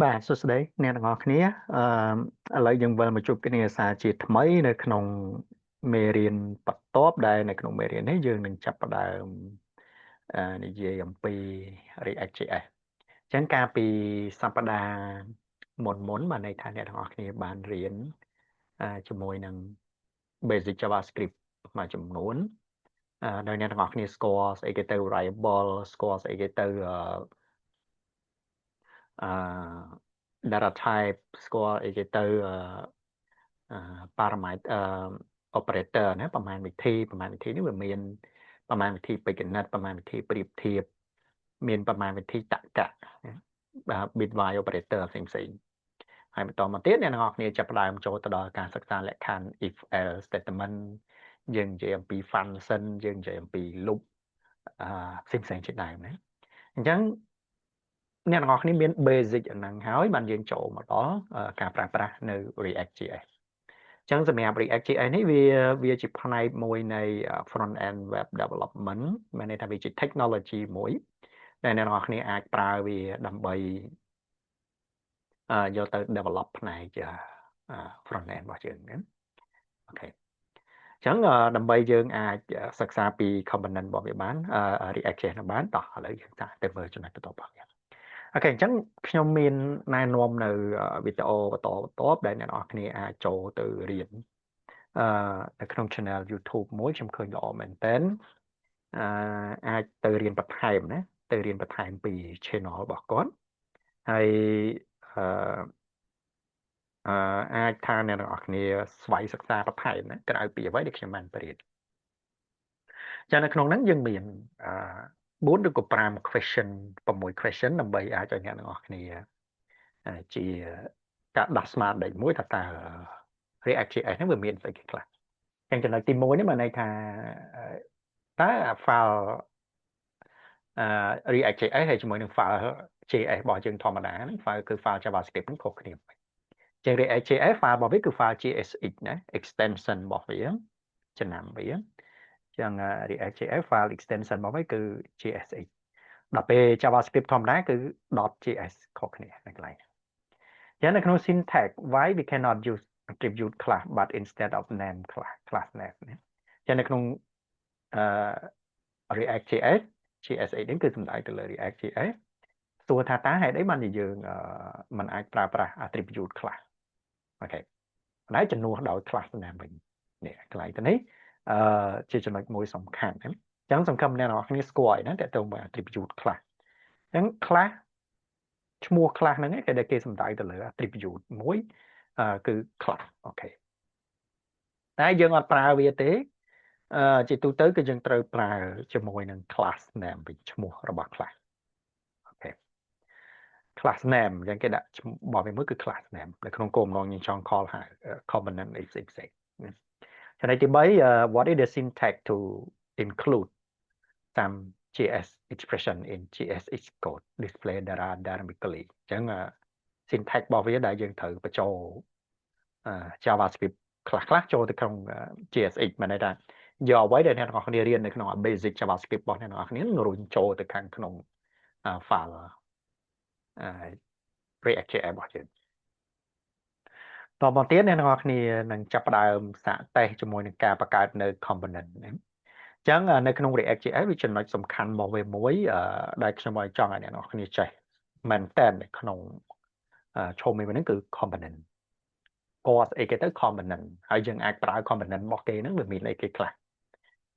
បាទសួស្តីអ្នកទាំងអស់គ្នាឥឡូវយើងវិលមកជួបគ្នាសារជាថ្មីនៅក្នុងមេរៀនបន្ទាប់ដែលនៅក្នុងមេរៀននេះយើងនឹងចាប់ផ្ដើមនិយាយអំពី React.js អញ្ចឹងកាលពីសប្តាហ៍មុនបានន័យថាអ្នកទាំងអស់គ្នាបានរៀនជាមួយនឹង Basic JavaScript មួយចំនួនដោយអ្នកទាំងអស់គ្នាស្គាល់ស្អីគេទៅ variable ស្គាល់ស្អីគេទៅអឺ data type ស្គាល់អីគេទៅparameter operator ណាប្រមាណវិធីនេះវាមានប្រមាណវិធីបេក្ខនិតប្រមាណវិធីប្រៀបធៀបមានប្រមាណវិធីតក្កៈបាទ bitwise operator ផ្សេងហើយបន្តមកទៀតអ្នកទាំងអស់គ្នាចាប់ផ្ដើមចូលទៅដល់ការសិក្សាលក្ខខណ្ឌ if else statement យើងនិយាយអំពី function យើងនិយាយអំពី loop ផ្សេងជាដើមណាអញ្ចឹងអ្នកទាំងអស់គ្នាមាន basic ហ្នឹងហើយបានយើងចូលមកដល់ការប្រើប្រាស់នៅ React.js អញ្ចឹងសម្រាប់ React.js នេះវាជាផ្នែកមួយនៃ front end web development មានន័យថាវាជា technology មួយដែលអ្នកទាំងអស់គ្នាអាចប្រើវាដើម្បីយកទៅ develop ផ្នែក front end របស់យើងណាអូខេអញ្ចឹងដើម្បីយើងអាចសិក្សាពី component របស់វាបាន React.js នោះបានតោះឥឡូវយើងទៅមើលចំណុចបន្តរបស់វាអូខេអញ្ចឹងខ្ញុំមានណែនាំនៅវីដេអូបន្តដែលអ្នកនរគ្នាអាចចូលទៅរៀននៅក្នុង channel YouTube មួយខ្ញុំឃើញល្អមែនតើអាចទៅរៀនបន្ថែមណាទៅរៀនបន្ថែមពី channel របស់គាត់ហើយអាចថាអ្នកនរគ្នាស្វ័យសិក្សាបន្ថែមណាក្រៅពីអ្វីដែលខ្ញុំបានបរៀនចានៅក្នុងហ្នឹងយើងមាន4ឬក៏5 question 6 question ដើម្បីអាចឲ្យអ្នកទាំងអស់គ្នាជាការដោះស្មារតីមួយថាតើ React.js ហ្នឹងវាមានស្អីគេខ្លះអញ្ចឹងចំណុចទី1នេះបានន័យថាតើ file React.js ហើយជាមួយនឹង file JS របស់យើងធម្មតាហ្នឹង file គឺ file JavaScript ហ្នឹងខុសគ្នាចឹង React.js file របស់វាគឺ file JSX ណា extension របស់វាចំណាំវាចឹង React.js file extension របស់វាគឺ JSX ដល់ពេល JavaScript ធម្មតាគឺ .js ខុសគ្នានៅកន្លែងចឹងនៅក្នុង syntax why we cannot use attribute class but instead of name class name ចឹងនៅក្នុងReact.js JSX នេះគឺសំដៅទៅលើ React.js សួរថាតើហេតុអីបានជាយើងមិនអាចប្រើប្រាស់ attribute class អូខេតែជំនួសដោយ class name វិញនេះកន្លែងទៅនេះជាចំណុចមួយសំខាន់ណាអញ្ចឹងសង្ឃឹមអ្នកនរគ្នាស្គាល់ហើយណាតើទៅមក attribute class អញ្ចឹង class ឈ្មោះ class ហ្នឹងគេដែលគេសំដៅទៅលើ attribute មួយគឺ class អូខេតែយើងអត់ប្រើវាទេជាទូទៅគឺយើងត្រូវប្រើជាមួយនឹង class name វិញឈ្មោះរបស់ class អូខេ class name អញ្ចឹងគេដាក់របស់វាមួយគឺ class name នៅក្នុងគោលបំណងយើងចង់ call ហៅ component exec ចំណុចទី3 what is the syntax to include some JS expression in JSX code display data dynamically អញ្ចឹង syntax របស់វាដែលយើងត្រូវបញ្ចូល JavaScript ខ្លះចូលទៅក្នុង JSX មានន័យថាយកអ្វីដែលអ្នកនរគ្នារៀននៅក្នុង basic JavaScript របស់អ្នកនរគ្នានឹងរុញចូលទៅខាងក្នុង file React.js របស់យើងតបមកទៀតអ្នកនរគ្នានឹងចាប់ផ្ដើមសាកតេស្តជាមួយនឹងការបង្កើតនៅ component ណាអញ្ចឹងនៅក្នុង React.js វាចំណុចសំខាន់របស់វាមួយដែលខ្ញុំឲ្យចង់ឲ្យអ្នកនរគ្នាចេះមែនតើនៅក្នុងឈុំនេះគឺ component គាត់អីគេទៅ component ហើយយើងអាចប្រើ component របស់គេហ្នឹងវាមានអីគេខ្លះ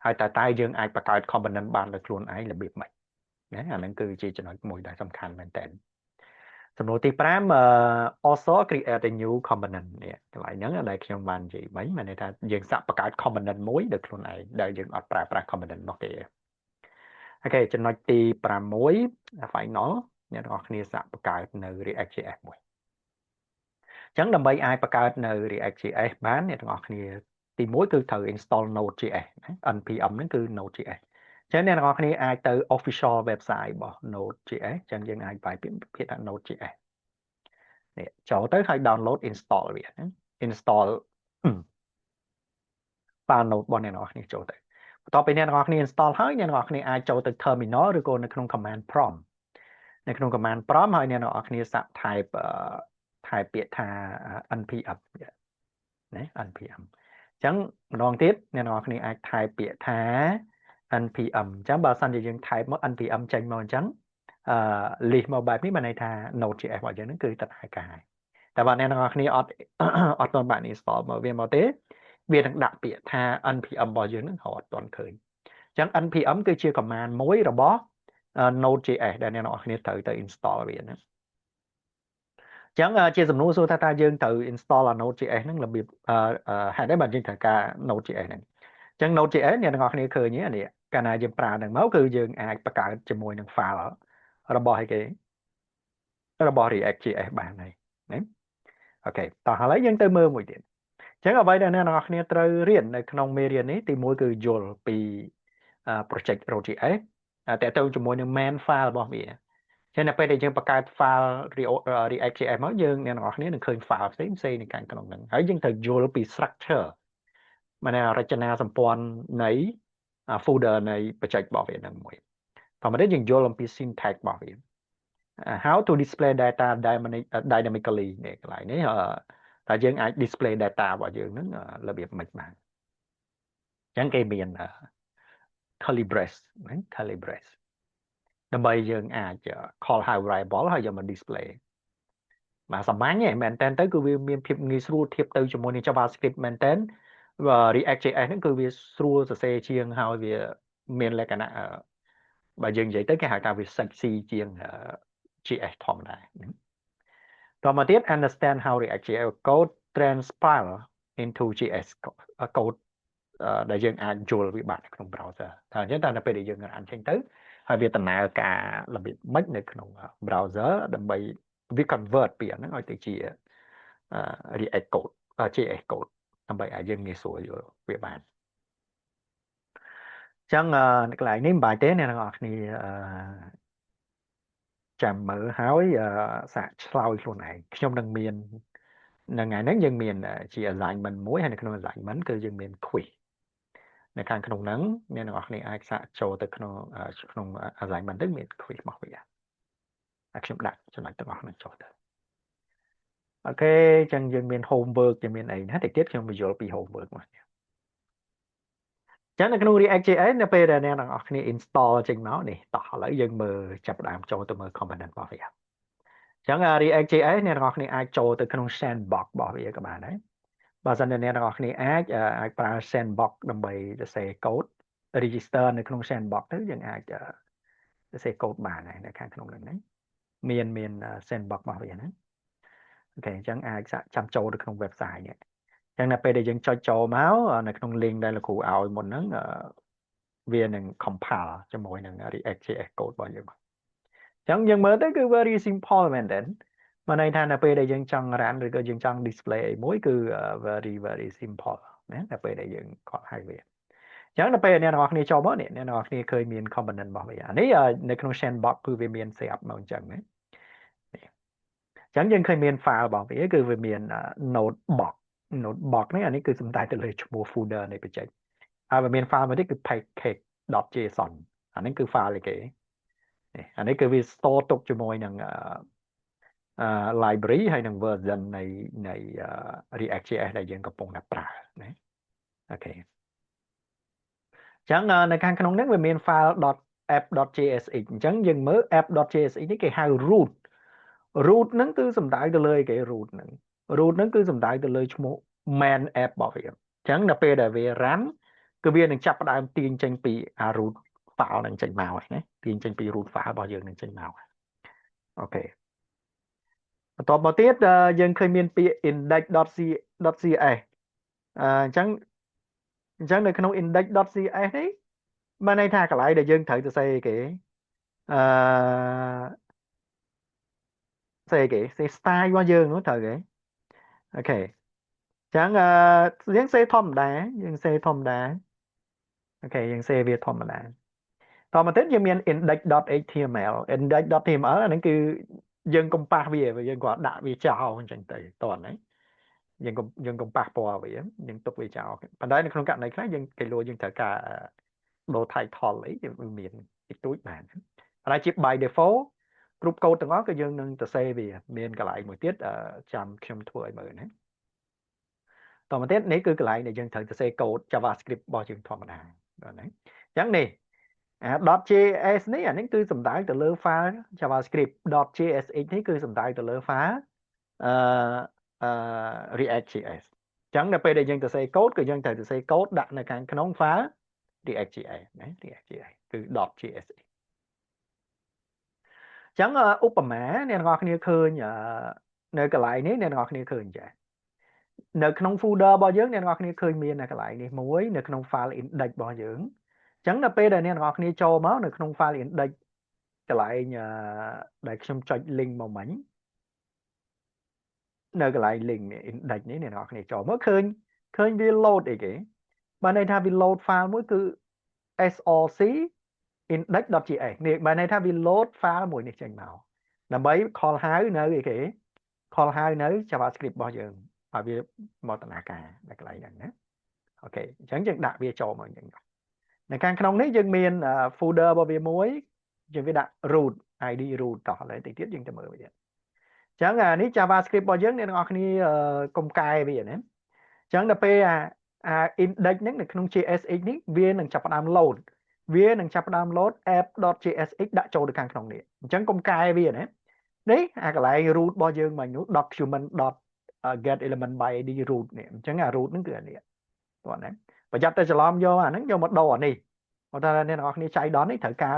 ហើយតើយើងអាចបង្កើត component បានដោយខ្លួនឯងរបៀបម៉េចណាអាហ្នឹងគឺជាចំណុចមួយដែលសំខាន់មែនតើសំណួរទី5 also create a new component នេះកន្លែងហ្នឹងដែលខ្ញុំបាននិយាយមិញមានន័យថាយើងសាកបង្កើត component មួយដោយខ្លួនឯងដែលយើងអត់ប្រើប្រាស់ component របស់គេអូខេចំណុចទី6 final អ្នកនរគ្នាសាកបង្កើតនៅ React.js មួយអញ្ចឹងដើម្បីអាចបង្កើតនៅ React.js បានអ្នកទាំងអស់គ្នាទី1គឺត្រូវ install Node.js npm ហ្នឹងគឺ Node.js ចឹងអ្នកទាំងអស់គ្នាអាចទៅ official website របស់ Node.js ចឹងយើងអាចបាយពាក្យថា Node.js នេះចូលទៅហើយ download install វា install file node របស់អ្នកទាំងអស់គ្នាចូលទៅបន្ទាប់ពីអ្នកទាំងអស់គ្នា install ហើយអ្នកទាំងអស់គ្នាអាចចូលទៅ terminal ឬក៏នៅក្នុង command prompt ในក្នុង command prompt ហើយអ្នកនរអគ្នាសាក type type ពាក្យថា npm ណា npm អញ្ចឹងម្ដងទៀតអ្នកនរគ្នាអាច type ពាក្យថា npm អញ្ចឹងបើសិនជាយើង type មក npm ចេញមកអញ្ចឹងlist មកបែបនេះបានន័យថា Node.js របស់យើងហ្នឹងគឺដំណើរការហើយតែបើអ្នកនរគ្នាអត់ទាន់បាន install មកវាមកទេវានឹងដាក់ពាក្យថា npm របស់យើងហ្នឹងរត់អត់ទាន់ឃើញអញ្ចឹង npm គឺជា command មួយរបស់ Node.js ដែលអ្នកនរគ្នាត្រូវទៅ install វាណាអញ្ចឹងជាសំណួរសួរថាតើយើងត្រូវ install Node.js ហ្នឹងរបៀបហេតុអីបានយើងត្រូវការ Node.js ហ្នឹងអញ្ចឹង Node.js អ្នកទាំងអស់គ្នាឃើញទេនេះកាលណាយើងប្រើហ្នឹងមកគឺយើងអាចបង្កើតជាមួយនឹង file របស់អីគេរបស់ React.js បានហើយណាអូខេតោះឥឡូវយើងទៅមើលមួយទៀតអញ្ចឹងអ្វីដែលអ្នកទាំងអស់គ្នាត្រូវរៀននៅក្នុងមេរៀននេះទីមួយគឺយល់ពី project Node.js តើទៅជាមួយនឹង main file របស់វាចឹងនៅពេលដែលយើងបង្កើត file React.js មកយើងអ្នកនរគ្នានឹងឃើញ file ផ្សេងៗនៅខាងក្នុងហ្នឹងហើយយើងត្រូវយល់ពី structure ମାନେរចនាសម្ព័ន្ធនៃ folder នៃបច្ចេករបស់វាហ្នឹងមួយធម្មតាយើងយល់អំពី syntax របស់វា how to display data dynamically នេះកន្លែងនេះតែយើងអាច display data របស់យើងហ្នឹងរបៀបមិនបានអញ្ចឹងគេមាន curly brace ណា curly brace ដើម្បីយើងអាច call high variable ហើយយកមក display បាទសាមញ្ញទេមែនតើទៅគឺវាមានភាពងាយស្រួលធៀបទៅជាមួយនឹង JavaScript មែនតើReact.js ហ្នឹងគឺវាស្រួលសរសេរជាងហើយវាមានលក្ខណៈបើយើងនិយាយទៅគេហៅថាវា sexy ជាង JS ធម្មតាតមកទៀត understand how React.js code transpile into JS code ដែលយើងអាចយល់វាបាននៅក្នុង browser ថាអញ្ចឹងតែនៅពេលដែលយើងរនចេញទៅហើយវាដំណើរការរបៀបម៉េចនៅក្នុង browser ដើម្បីវា convert ពីអាហ្នឹងឲ្យទៅជា React code JS code ដើម្បីឲ្យយើងងាយស្រួលយល់វាបានអញ្ចឹងកន្លែងនេះមិនបាច់ទេអ្នកទាំងអស់គ្នាចាំមើលហើយសាកឆ្លើយខ្លួនឯងខ្ញុំនឹងមាននៅថ្ងៃហ្នឹងយើងមានជា assignment មួយហើយនៅក្នុង assignment គឺយើងមាន quiz នៅខាងក្នុងហ្នឹងអ្នកទាំងអស់គ្នាអាចសាកចូលទៅក្នុង assignment ទៅមាន quiz របស់វាហើយខ្ញុំដាក់ចំណុចទាំងអស់ហ្នឹងចូលទៅអូខេអញ្ចឹងយើងមាន homework យើងមានអីណាតិចទៀតខ្ញុំបញ្យល់ពី homework មកចឹងនៅក្នុង React.js នៅពេលដែលអ្នកទាំងអស់គ្នា install ចេញមកនេះតោះឥឡូវយើងមើលចាប់ផ្ដើមចូលទៅមើល component របស់វាចឹង React.js អ្នកទាំងអស់គ្នាអាចចូលទៅក្នុង sandbox របស់វាក៏បានដែរបើសិនជាអ្នកទាំងអស់គ្នាអាចប្រើ sandbox ដើម្បីសរសេរ code register នៅក្នុង sandbox ទៅយើងអាចសរសេរ code បានហើយនៅខាងក្នុងហ្នឹងមាន sandbox របស់វាណាអូខេអញ្ចឹងអាចចាំចូលទៅក្នុង website នេះអញ្ចឹងនៅពេលដែលយើងចុចចូលមកនៅក្នុង link ដែលលោកគ្រូឲ្យមុនហ្នឹងវានឹង compile ជាមួយនឹង React.js code របស់យើងអញ្ចឹងយើងមើលទៅគឺ very simple មែនទេមកន័យថានៅពេលដែលយើងចង់ run ឬក៏យើងចង់ display អីមួយគឺ very very simple ណានៅពេលដែលយើងខកឲ្យវាអញ្ចឹងនៅពេលអ្នកនរគ្នាចូលមកនេះអ្នកនរគ្នាឃើញមាន component របស់វាអានេះនៅក្នុង sandbox គឺវាមាន set up មកអញ្ចឹងណាអញ្ចឹងយើងឃើញមាន file របស់វាគឺវាមាន notebox notebox នេះអានេះគឺសំដៅទៅលើឈ្មោះ folder នៃបច្ចេកហើយវាមាន file មួយទៀតគឺ package.json អានេះគឺ file អីគេអានេះគឺវា store ទុកជាមួយនឹងlibrary ហើយនឹង version នៃ React.js ដែលយើងកំពុងតែប្រើណាអូខេអញ្ចឹងនៅខាងក្នុងនេះវាមាន file .app.jsx អញ្ចឹងយើងមើល app.jsx នេះគេហៅ root ហ្នឹងគឺសំដៅទៅលើគេ root ហ្នឹងគឺសំដៅទៅលើឈ្មោះ main app របស់វាអញ្ចឹងដល់ពេលដែលវា run គឺវានឹងចាប់ផ្ដើមទាញចេញពី root file ហ្នឹងចេញមកណាទាញចេញពី root file របស់យើងនឹងចេញមកអូខេបន្ទាប់មកទៀតយើងឃើញមានពាក្យ index.cs អញ្ចឹងនៅក្នុង index.cs នេះបានន័យថាកន្លែងដែលយើងត្រូវទៅស្អីគេស្អីគេស្អី style របស់យើងនោះត្រូវគេអូខេអញ្ចឹងយើងសេធម្មតាអូខេយើងសេវាធម្មតាតមកទៀតយើងមាន index.html index.html អាហ្នឹងគឺយើងកុំប៉ះវាយើងគាត់ដាក់វាចោលអញ្ចឹងទៅតោះណាយើងកុំប៉ះពណ៌វាយើងទុកវាចោលប៉ុន្តែនៅក្នុងករណីខ្លះគេលួយើងត្រូវការដូរ title អីវាមានតិចតួចបានតែជា by default group code ទាំងអស់គឺយើងនឹងទៅសេវាមានកន្លែងមួយទៀតចាំខ្ញុំធ្វើឲ្យមើលណាតមកទៀតនេះគឺកន្លែងដែលយើងត្រូវទៅសេ code JavaScript របស់យើងធម្មតាបាទណាអញ្ចឹងនេះ.js នេះអានេះគឺសំដៅទៅលើ file JavaScript .jsx នេះគឺសំដៅទៅលើ file អឺ React.js អញ្ចឹងដល់ពេលដែលយើងទៅសេ code គឺយើងត្រូវទៅសេ code ដាក់នៅខាងក្នុង file React.js ណា React.js គឺ .js អញ្ចឹងឧបមាអ្នកទាំងអស់គ្នាឃើញនៅកន្លែងនេះអ្នកទាំងអស់គ្នាឃើញចានៅក្នុង folder របស់យើងអ្នកទាំងអស់គ្នាឃើញមាននៅកន្លែងនេះមួយនៅក្នុង file index របស់យើងអញ្ចឹងដល់ពេលដែលអ្នកទាំងអស់គ្នាចូលមកនៅក្នុង file index កន្លែងដែលខ្ញុំចុច link មកមិញនៅកន្លែង link នេះ index នេះអ្នកទាំងអស់គ្នាចូលមកឃើញវា load អីគេបានន័យថាវា load file មួយគឺ src index.js នេះបានន័យថាវា load file មួយនេះចេញមកដើម្បី call ហៅនៅអីគេ call ហៅនៅ JavaScript របស់យើងឲ្យវាមកដំណើរការនៅកន្លែងហ្នឹងណាអូខេអញ្ចឹងយើងដាក់វាចូលមកអញ្ចឹងនៅខាងក្នុងនេះយើងមាន folder របស់វាមួយយើងវាដាក់ root id root តោះឥឡូវតិចទៀតយើងទៅមើលវាទៀតអញ្ចឹងនេះ JavaScript របស់យើងអ្នកទាំងអស់គ្នាកុំកែវាណាអញ្ចឹងដល់ពេលindex ហ្នឹងនៅក្នុង JSX នេះវានឹងចាប់ផ្ដើម load វានឹងចាប់ផ្ដើម load app.jsx ដាក់ចូលទៅខាងក្នុងនេះអញ្ចឹងកុំកែវាណានេះកន្លែង root របស់យើងមកនោះ document.get element by id root នេះអញ្ចឹងroot ហ្នឹងគឺអានេះតោះណាប្រយ័ត្នទៅច្រឡំយកអាហ្នឹងយកមកដូរអានេះបើថាអ្នកនរគ្នាចៃដន្យនេះត្រូវការ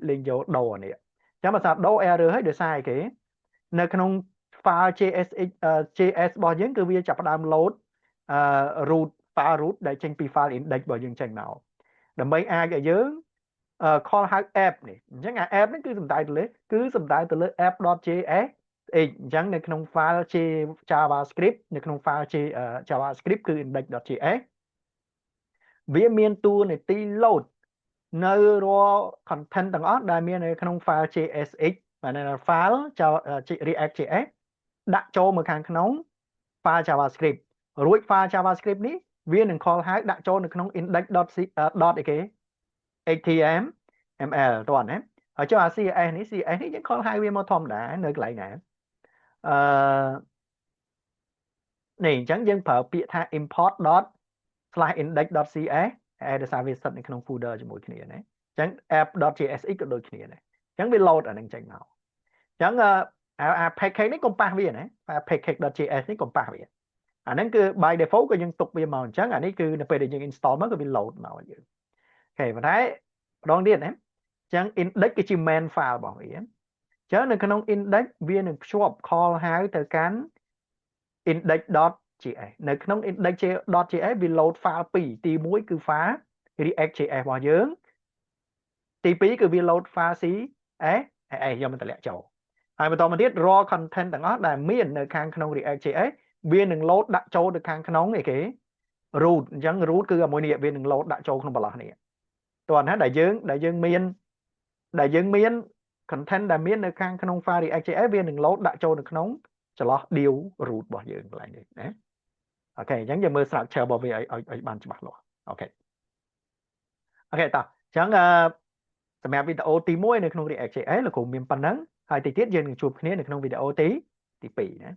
លេងយកដូរអានេះអញ្ចឹងបើថាដូរ error ហើយដោយសារអីគេនៅក្នុង file JS របស់យើងគឺវាចាប់ផ្ដើម load root file root ដែលចេញពី file index របស់យើងចេញមកដើម្បីអាចឲ្យយើងcall ហៅ app នេះអញ្ចឹងapp នេះគឺសំដៅទៅលើ app.js អញ្ចឹងនៅក្នុង file JavaScript នៅក្នុង file JavaScript គឺ index.js វាមានតួនាទី load នៅរាល់ content ទាំងអស់ដែលមាននៅក្នុង file JSX បាទនៅ file React.js ដាក់ចូលមកខាងក្នុង file JavaScript រួច file JavaScript នេះវានឹង call ហៅដាក់ចូលនៅក្នុង index.html តោះណាហើយចុះCSS នេះយើង call ហៅវាមកធម្មតានៅកន្លែងណានេះអញ្ចឹងយើងប្រើពាក្យថា import./index.cs ដោយសារវាស្ថិតនៅក្នុង folder ជាមួយគ្នាណាអញ្ចឹង app.jsx ក៏ដូចគ្នាដែរអញ្ចឹងវា load អានឹងចេញមកអញ្ចឹងpackage នេះកុំប៉ះវាណា package.js នេះកុំប៉ះវាអាហ្នឹងគឺ by default ក៏យើងទុកវាមកអញ្ចឹងអានេះគឺនៅពេលដែលយើង install មកគឺវា load មកឲ្យយើងអូខេប៉ុន្តែម្ដងទៀតណាអញ្ចឹង index គឺជា main file របស់វាអញ្ចឹងនៅក្នុង index វានឹងភ្ជាប់ call ហៅទៅកាន់ index.js នៅក្នុង index.js វា load file 2ទី1គឺ file React.js របស់យើងទី2គឺវា load file CSS យកមកតម្លាក់ចូលហើយបន្តមកទៀត raw content ទាំងអស់ដែលមាននៅខាងក្នុង React.js វានឹង load ដាក់ចូលទៅខាងក្នុងអីគេ root អញ្ចឹង root គឺមួយនេះវានឹង load ដាក់ចូលក្នុងបន្លោះនេះតោះណាដែលយើងមាន content ដែលមាននៅខាងក្នុង file React.js វានឹង load ដាក់ចូលនៅក្នុងចន្លោះ div root របស់យើងកន្លែងនេះណាអូខេអញ្ចឹងយើងមើល structure របស់វាឲ្យបានច្បាស់លាស់អូខេតោះអញ្ចឹងសម្រាប់វីដេអូទី1នៅក្នុង React.js លោកគ្រូមានប៉ុណ្ណឹងហើយតិចទៀតយើងនឹងជួបគ្នានៅក្នុងវីដេអូទី2ណា